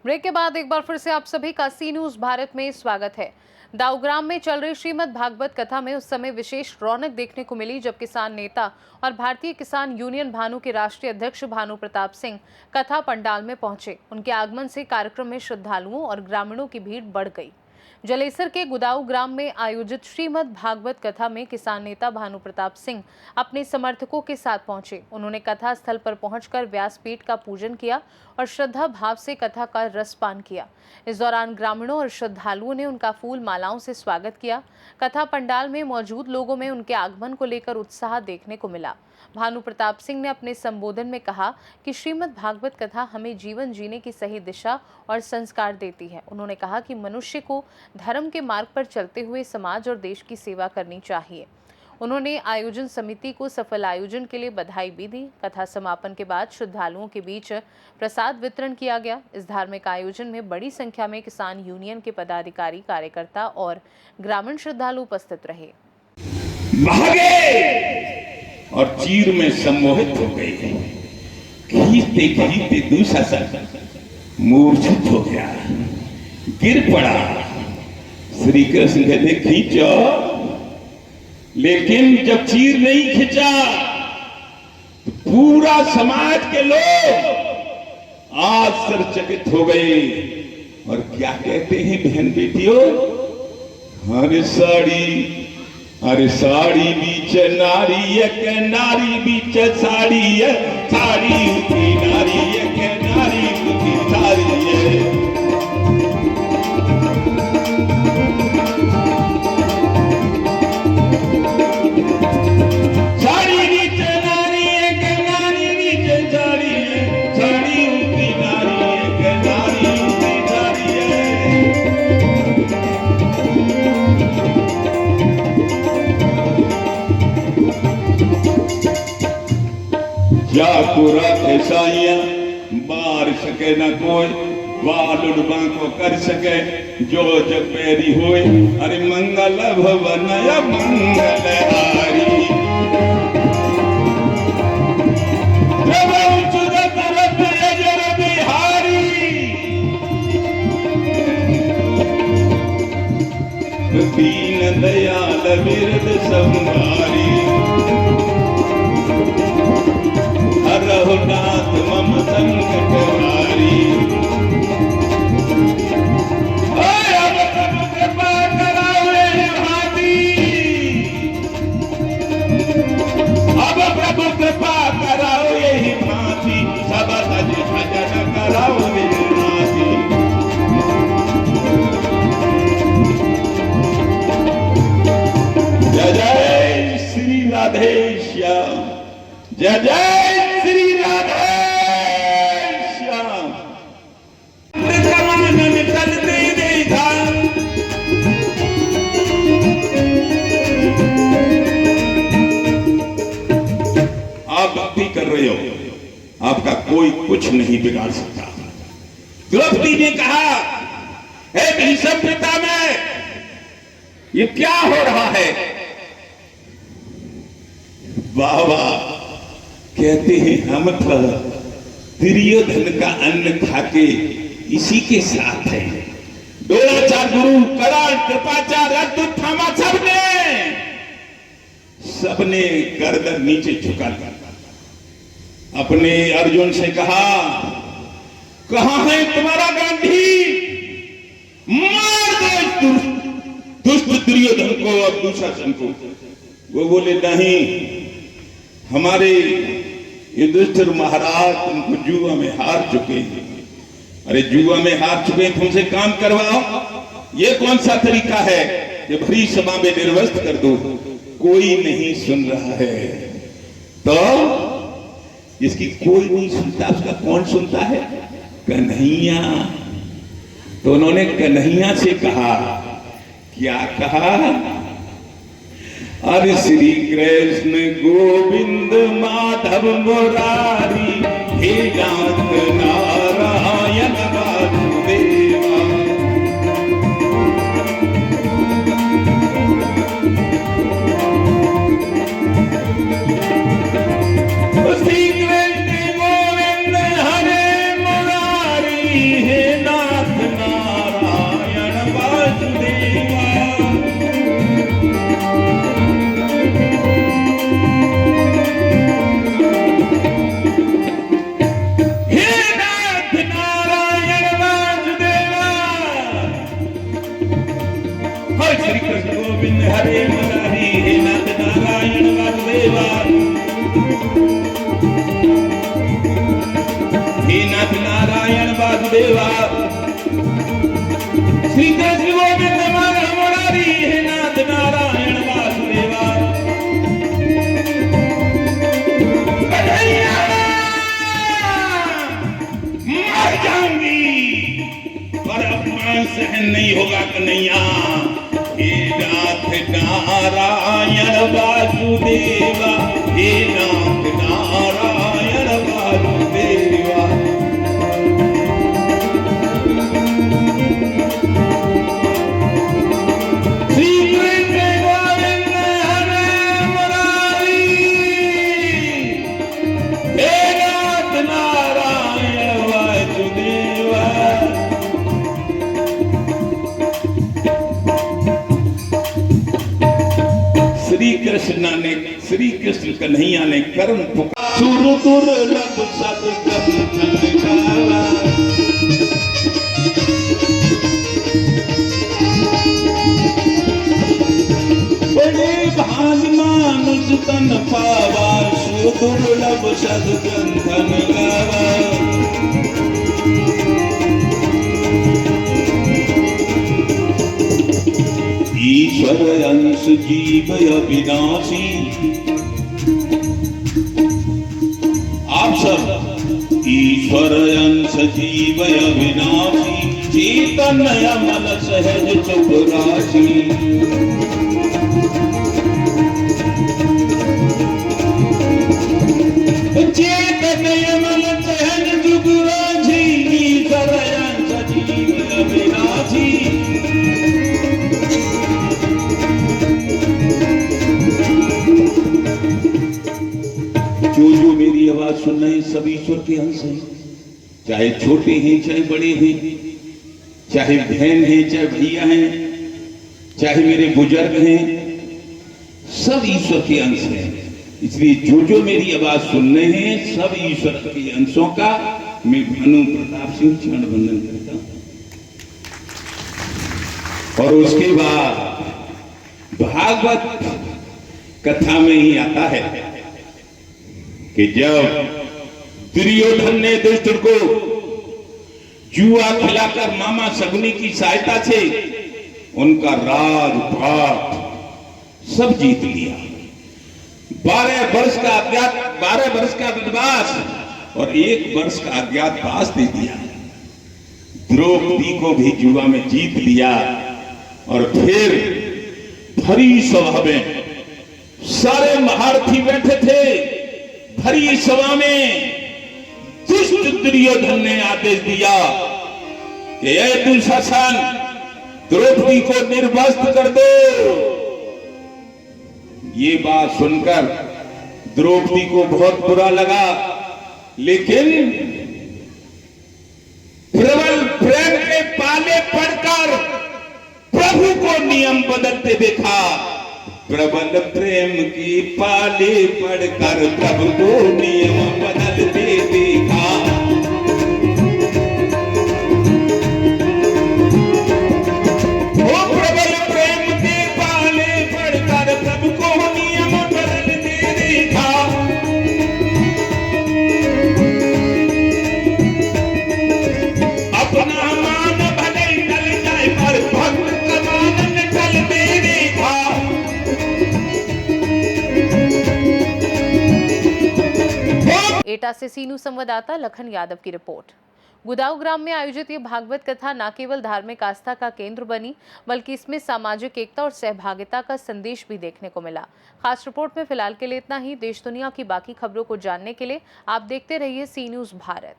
Break के बाद एक बार फिर से आप सभी का सी न्यूज भारत में स्वागत है। दाऊग्राम में चल रही श्रीमद् भागवत कथा में उस समय विशेष रौनक देखने को मिली जब किसान नेता और भारतीय किसान यूनियन भानु के राष्ट्रीय अध्यक्ष भानु प्रताप सिंह कथा पंडाल में पहुंचे। उनके आगमन से कार्यक्रम में श्रद्धालुओं और ग्रामीणों की भीड़ बढ़ गई। जलेसर के गुदाऊ ग्राम में आयोजित श्रीमद् भागवत कथा में किसान नेता भानु प्रताप सिंह अपने समर्थकों के साथ पहुंचे। उन्होंने कथा स्थल पर पहुंचकर व्यासपीठ का पूजन किया और श्रद्धा भाव से कथा का रसपान किया। इस दौरान ग्रामीणों और श्रद्धालुओं ने उनका फूल मालाओं से स्वागत किया। कथा पंडाल में मौजूद लोगों में उनके आगमन को लेकर उत्साह देखने को मिला। भानु प्रताप सिंह ने अपने संबोधन में कहा कि श्रीमद् भागवत कथा हमें जीवन जीने की सही दिशा और संस्कार देती है। उन्होंने कहा कि मनुष्य को धर्म के मार्ग पर चलते हुए समाज और देश की सेवा करनी चाहिए। उन्होंने आयोजन समिति को सफल आयोजन के लिए बधाई भी दी। कथा समापन के बाद श्रद्धालुओं के बीच प्रसाद वितरण किया गया। इस धार्मिक आयोजन में बड़ी संख्या में किसान यूनियन के पदाधिकारी, कार्यकर्ता और ग्रामीण श्रद्धालु उपस्थित रहे। और चीर में सम्मोहित हो गई। खींचते खींचते दुशासन मूर्छित हो गया, गिर पड़ा। श्री कृष्ण कहते खींचो, लेकिन जब चीर नहीं खींचा तो पूरा समाज के लोग आश्चर्यचकित हो गए। और क्या कहते हैं बहन बेटियों, अरे साड़ी बीच नारी के नारी बीच साड़ी है, साड़ी की नारी के नारी की साड़ी है। साड़ी बीच नारी के नारी बीच साड़ी है, साड़ी की नारी के नारी की साड़ी है। या पूरा ऐसाइया बार सके न कोई, वालुड़बा को कर सके जो जग पैरी होए। अरे मंगल भवन मंगल हारी, दीन दयाल बिरद संहारी, रघुनाथ मम संकट हारी। अब प्रभु कृपा कराओ यही भांति, अब प्रभु कृपा कराओ यही भांति, सब भजन कराओ यही भांति। जय जय श्री राधे श्याम, जय जय श्री राधे श्याम। आप भक्ति कर रहे हो, आपका कोई कुछ नहीं बिगाड़ सकता। द्रौपदी ने कहा, हे भीष्म पितामह, ये क्या हो रहा है? बाबा कहते हैं हम तो दुर्योधन का अन्न खाके इसी के साथ है। द्रोणाचार्य गुरु, कराल, कृपाचार्य, अद्भुत थामा, सबने गर्दन नीचे झुका दिया। अपने अर्जुन से कहा, कहां है तुम्हारा गांधी? मार दो दुष्ट दुर्योधन को और दुशासन को। वो बोले नहीं, हमारे ये दुष्ट महाराज तुमको जुआ में हार चुके हैं। अरे जुआ में हार चुके हैं, तुमसे काम करवाओ। ये कौन सा तरीका है कि भरी सभा में निर्वस्त कर दो? कोई नहीं सुन रहा है, तो जिसकी कोई नहीं सुनता उसका कौन सुनता है? कन्हैया। तो उन्होंने कन्हैया से कहा, क्या कहा? अरे श्री कृष्ण गोविंद माधव मुरारी, हे नाथ नारायण वासुदेवा। वासुदेवा। श्री कृष्ण गोविंद माधव मुरारी हे नाथ नारायण वासुदेवा। कन्हैया मर जाऊंगी पर अपमान सहन नहीं होगा कन्हैया। हे नाथ नारायण वासुदेवा, हे नाथ नारायण वासुदेवा। श्री कृष्ण गोविंद हरे मुरारी, हे नाथ नारायण वासुदेवा। श्री कृष्ण कन्हैया ने कर्म पुकार। सुर दुर्लभ सद्गंधन गावा। बड़े भाग मानुष तन पावा, सुर दुर्लभ सद्गंधन गावा। ईश्वर अंश जीव अविनाशी। आप सब ईश्वर अंश जीव अविनाशी, चैतन्य अमल सहज चुप राशि। चैतन्य अमल सहज चुप राशि, ईश्वर अंश जीव अविनाशी। जो मेरी आवाज सुन रहे हैं सब ईश्वर के अंश हैं, चाहे छोटे हैं चाहे बड़े हैं, चाहे बहन हैं चाहे भैया हैं, चाहे मेरे बुजुर्ग हैं, सब ईश्वर के अंश हैं। इसलिए जो मेरी आवाज सुन रहे हैं सब ईश्वर के अंशों का मैं भानु प्रताप सिंह चरण वंदन करता हूं। और उसके बाद भागवत कथा में ही आता है कि जब दुर्योधन ने दुष्ट को जुआ खिलाकर मामा शकुनी की सहायता से उनका राजपाट सब जीत लिया, 12 वर्ष का वनवास और 1 वर्ष का अज्ञातवास दे दिया। द्रौपदी को भी जुआ में जीत लिया और फिर भरी सभा में सारे महारथी बैठे थे। भरी सभा में दुष्ट दुर्योधन ने आदेश दिया कि ये दुशासन द्रौपदी को निर्वस्त्र कर दो। ये बात सुनकर द्रौपदी को बहुत बुरा लगा, लेकिन प्रबल प्रेम के पाले पड़कर प्रभु को नियम बदलते देखा। प्रबल प्रेम की पाले पड़कर प्रभु को नियम बदलते देखा। वो प्रबल प्रेम के पाले पड़कर प्रभु को नियम बदलते देखा। अपना मान भले टल जाए पर भक्त का मान न टलते देखा। एटा से सीनू संवाददाता लखन यादव की रिपोर्ट। गुदाऊ ग्राम में आयोजित ये भागवत कथा न केवल धार्मिक आस्था का केंद्र बनी, बल्कि इसमें सामाजिक एकता और सहभागिता का संदेश भी देखने को मिला। खास रिपोर्ट में फिलहाल के लिए इतना ही। देश दुनिया की बाकी खबरों को जानने के लिए आप देखते रहिए सी न्यूज़ भारत।